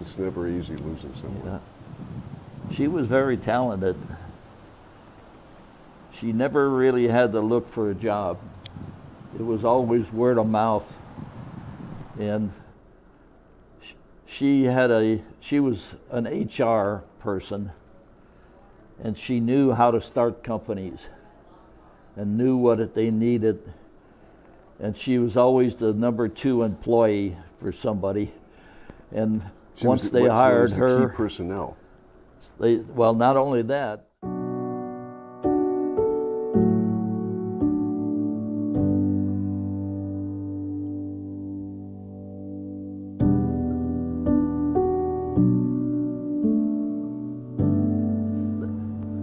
It's never easy losing someone. Yeah. She was very talented. She never really had to look for a job. It was always word of mouth. And she was an HR person, and she knew how to start companies and knew what they needed. And she was always the number 2 employee for somebody. And once they hired her, key personnel. Well, not only that.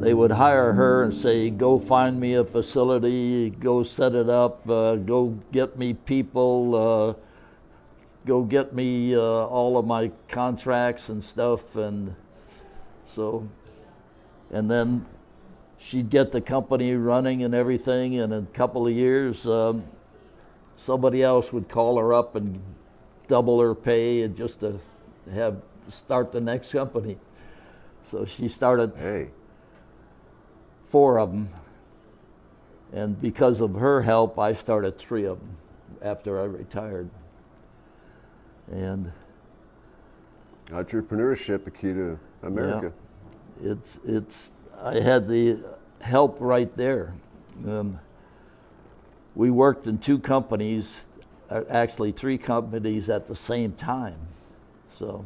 They would hire her and say, go find me a facility, go set it up, go get me people, go get me all of my contracts and stuff. And so, and then she'd get the company running and everything, and in a couple of years, somebody else would call her up and double her pay and just to start the next company. So she started 4 of them, and because of her help, I started 3 of them after I retired. And entrepreneurship, a key to America. Yeah, I had the help right there. We worked in 2 companies, actually 3 companies at the same time. So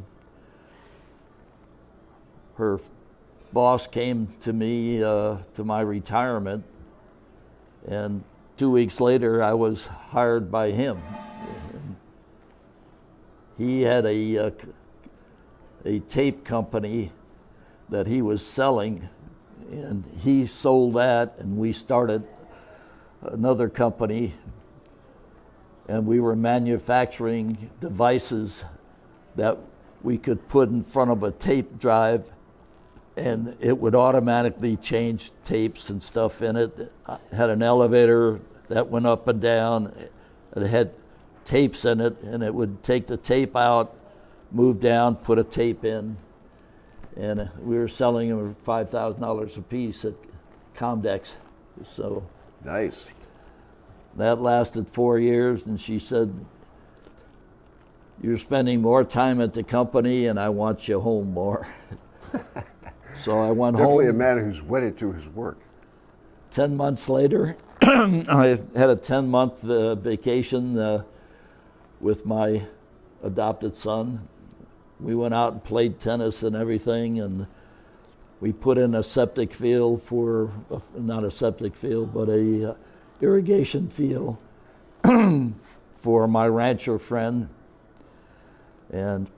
her boss came to me to my retirement, and 2 weeks later I was hired by him. He had a tape company that he was selling, and he sold that, and we started another company, and we were manufacturing devices that we could put in front of a tape drive, and it would automatically change tapes and stuff in it. It had an elevator that went up and down. It had tapes in it, and it would take the tape out, move down, put a tape in. And we were selling them for $5,000 a piece at Comdex. So nice. That lasted 4 years, and she said, you're spending more time at the company, and I want you home more. So I went home. Definitely a man who's wedded to his work. 10 months later, I had a 10-month vacation with my adopted son. We went out and played tennis and everything, and we put in a septic field not a septic field, but a irrigation field for my rancher friend. And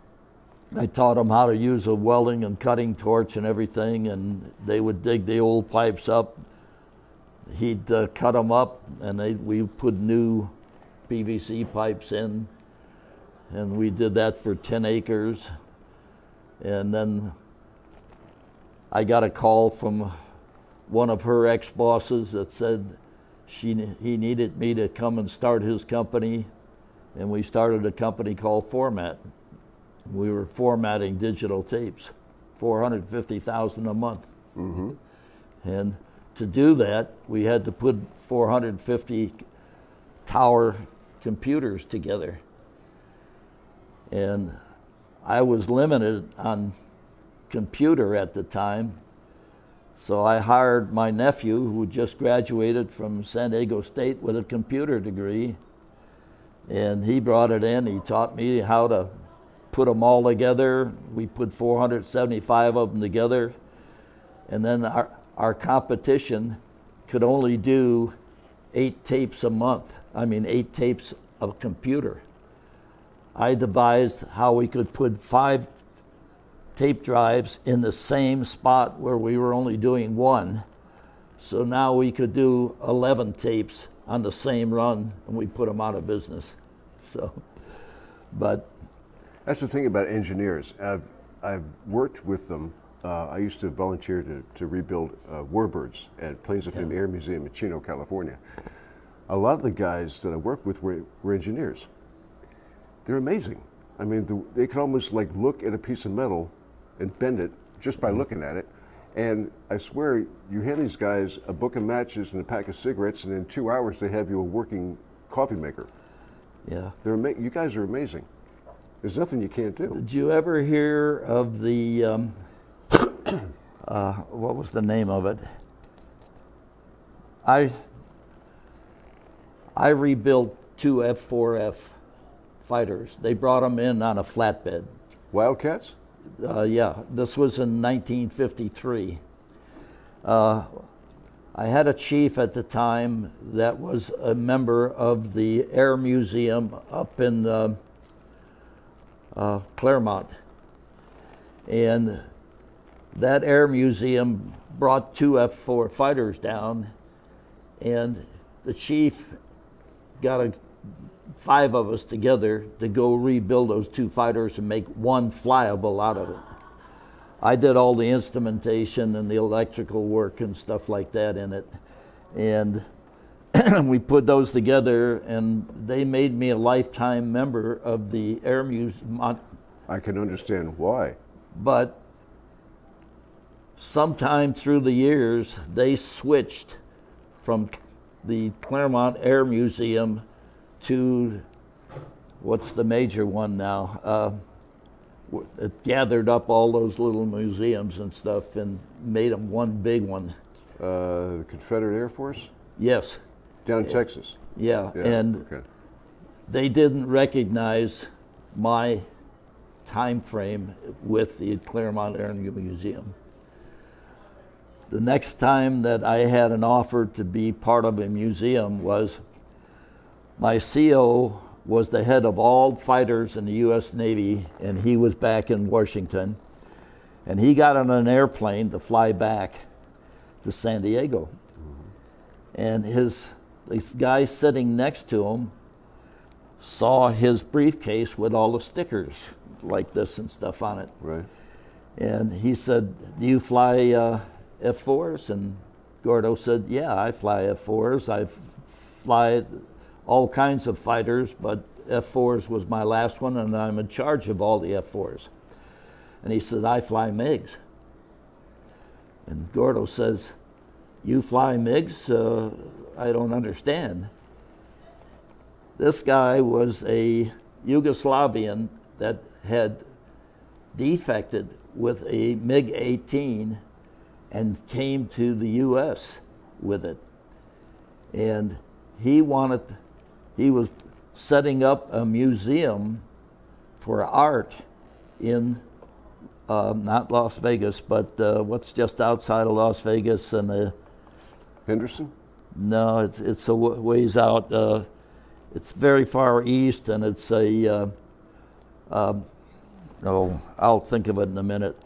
I taught them how to use a welding and cutting torch and everything, and they would dig the old pipes up. He'd cut them up, and we put new PVC pipes in, and we did that for 10 acres. And then I got a call from one of her ex-bosses that said he needed me to come and start his company, and we started a company called Format. We were formatting digital tapes, $450,000 a month. Mm-hmm. And to do that, we had to put 450 tower computers together. And I was limited on computer at the time, so I hired my nephew, who just graduated from San Diego State with a computer degree, and he brought it in. He taught me how to put them all together. We put 475 of them together, and then our competition could only do 8 tapes a month. 8 tapes of computer. I devised how we could put 5 tape drives in the same spot where we were only doing 1. So now we could do 11 tapes on the same run, and we put them out of business. So, but that's the thing about engineers. I've worked with them. I used to volunteer to rebuild warbirds at Plains of Fame Air Museum in Chino, California. A lot of the guys that I worked with were engineers. They're amazing. I mean, they could almost like look at a piece of metal and bend it just by looking at it. And I swear, you hand these guys a book of matches and a pack of cigarettes, and in 2 hours they have you a working coffee maker. Yeah. You guys are amazing. There's nothing you can't do. Did you ever hear of the, what was the name of it? I rebuilt 2 F4F fighters. They brought them in on a flatbed. Wildcats? Yeah, this was in 1953. I had a chief at the time that was a member of the Air Museum up in Claremont. And that Air Museum brought 2 F4 fighters down, and the chief got 5 of us together to go rebuild those 2 fighters and make one flyable out of it. I did all the instrumentation and the electrical work and stuff like that in it. And we put those together, and they made me a lifetime member of the Air Museum. I can understand why. But sometime through the years, they switched from the Claremont Air Museum to what's the major one now? It gathered up all those little museums and stuff and made them one big one. The Confederate Air Force? Yes. Down in Texas? Yeah, and they didn't recognize my time frame with the Claremont Air Museum. The next time that I had an offer to be part of a museum was my CO was the head of all fighters in the U.S. Navy, and he was back in Washington. And he got on an airplane to fly back to San Diego. And the guy sitting next to him saw his briefcase with all the stickers like this and stuff on it. Right. And he said, "Do you fly F4s?" And Gordo said, "Yeah, I fly F4s. I fly all kinds of fighters, but F4s was my last one, and I'm in charge of all the F4s." And he said, "I fly MiGs." And Gordo says, "You fly MiGs? I don't understand." This guy was a Yugoslavian that had defected with a MiG-18 and came to the U.S. with it. And he was setting up a museum for art in not Las Vegas, but what's just outside of Las Vegas and Henderson? No, it's a ways out. It's very far east, and it's I'll think of it in a minute.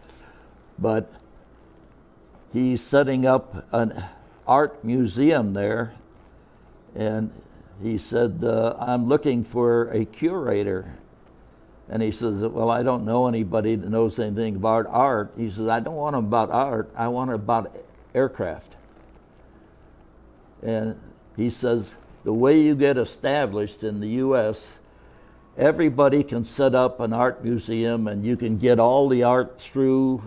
But he's setting up an art museum there, and he said, "I'm looking for a curator." And he says, "Well, I don't know anybody that knows anything about art." He says, "I don't want about art, I want about aircraft." And he says, the way you get established in the U.S., everybody can set up an art museum and you can get all the art through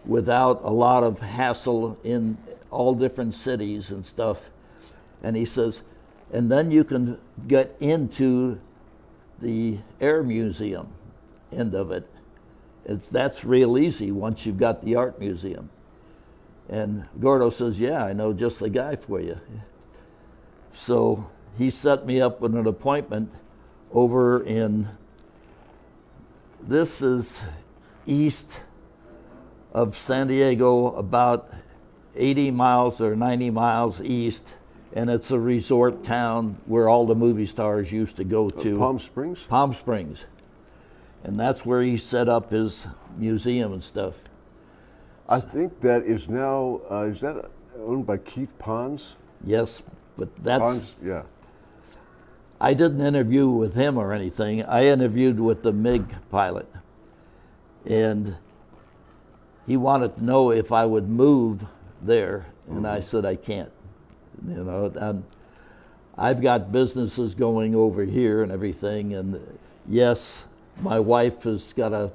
without a lot of hassle in all different cities and stuff. And he says, and then you can get into the Air Museum end of it. That's real easy once you've got the art museum. And Gordo says, "Yeah, I know just the guy for you." So he set me up with an appointment over in, this is east of San Diego, about 80 miles or 90 miles east, and it's a resort town where all the movie stars used to go to. Palm Springs? Palm Springs. And that's where he set up his museum and stuff. I think that is now, is that owned by Keith Pons? Yes, but that's... Pons, yeah. I didn't interview with him or anything. I interviewed with the MiG pilot. And he wanted to know if I would move there, and I said I can't. You know, I've got businesses going over here and everything, and yes, my wife has got a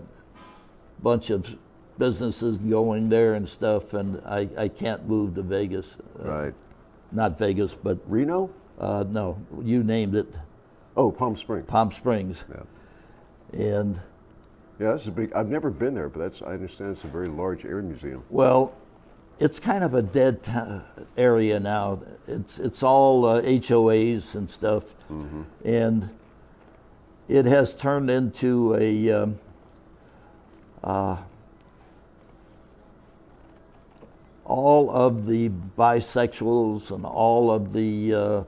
bunch of businesses going there and stuff, and I can't move to Vegas. Right. Not Vegas, but Reno? no, you named it. Oh, Palm Springs. Palm Springs. Yeah. And Yeah, that's a big. I've never been there, but I understand it's a very large air museum. well, it's kind of a dead area now. It's all HOAs and stuff, and it has turned into a all of the bisexuals and all of the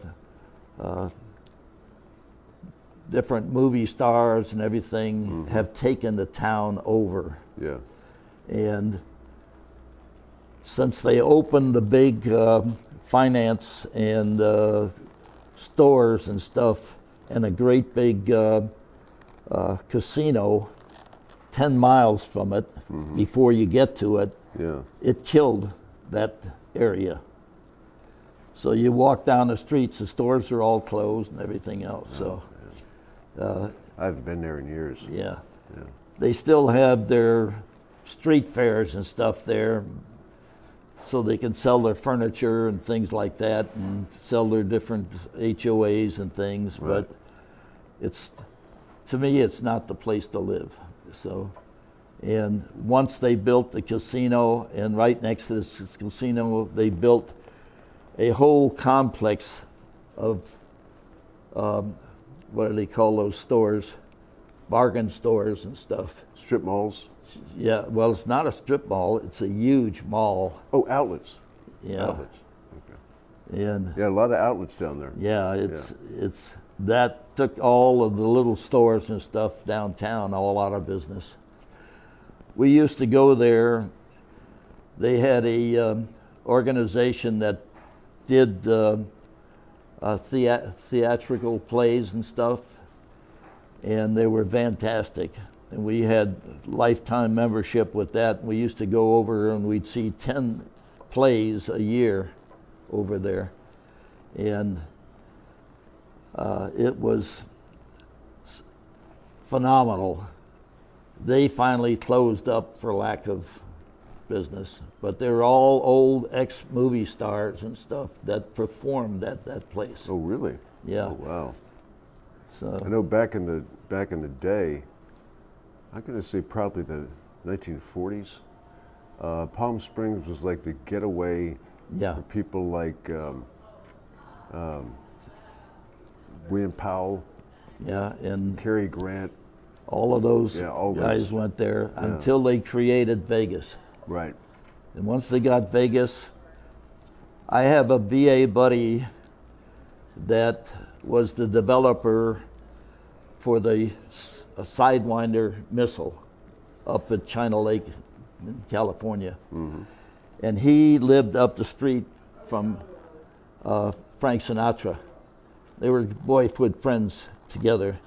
different movie stars and everything have taken the town over. Yeah. And since they opened the big finance and stores and stuff and a great big casino 10 miles from it before you get to it, Yeah. it killed that area. So you walk down the streets, the stores are all closed and everything else. So, I haven't been there in years. yeah. Yeah. They still have their street fairs and stuff there, so they can sell their furniture and things like that, and sell their different HOAs and things. Right. But it's, to me, it's not the place to live. So, and once they built the casino, and right next to this casino, they built a whole complex of what do they call those stores? Bargain stores and stuff. Strip malls. Yeah, well, it's not a strip mall. It's a huge mall. Oh, outlets. Yeah, Outlets. Okay. and Yeah, a lot of outlets down there. yeah, it's that took all of the little stores and stuff downtown all out of business. We used to go there. They had a organization that did theatrical plays and stuff, and they were fantastic. And we had lifetime membership with that. We used to go over and we'd see 10 plays a year over there. And it was phenomenal. They finally closed up for lack of business, but they're all old ex-movie stars and stuff that performed at that place. Oh, really? Yeah. Oh, wow. So I know back in the day, I'm going to say probably the 1940s. Palm Springs was like the getaway yeah, for people like William Powell, yeah, and Cary Grant. all of those Yeah, all guys those. went there until they created Vegas. Right. And once they got Vegas, I have a VA buddy that was the developer for the Sidewinder missile up at China Lake in California. And he lived up the street from Frank Sinatra. They were boyhood friends together.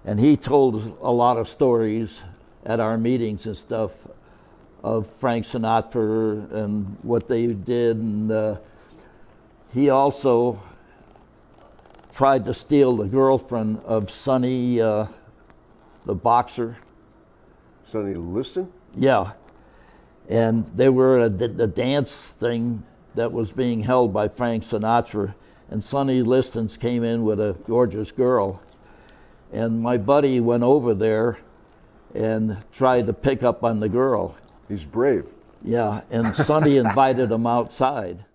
And he told a lot of stories at our meetings and stuff of Frank Sinatra and what they did. And he also tried to steal the girlfriend of Sonny, the boxer. Sonny Liston? Yeah. And they were at the dance thing that was being held by Frank Sinatra. And Sonny Liston came in with a gorgeous girl. And my buddy went over there and tried to pick up on the girl. He's brave. Yeah, and Sonny invited him outside.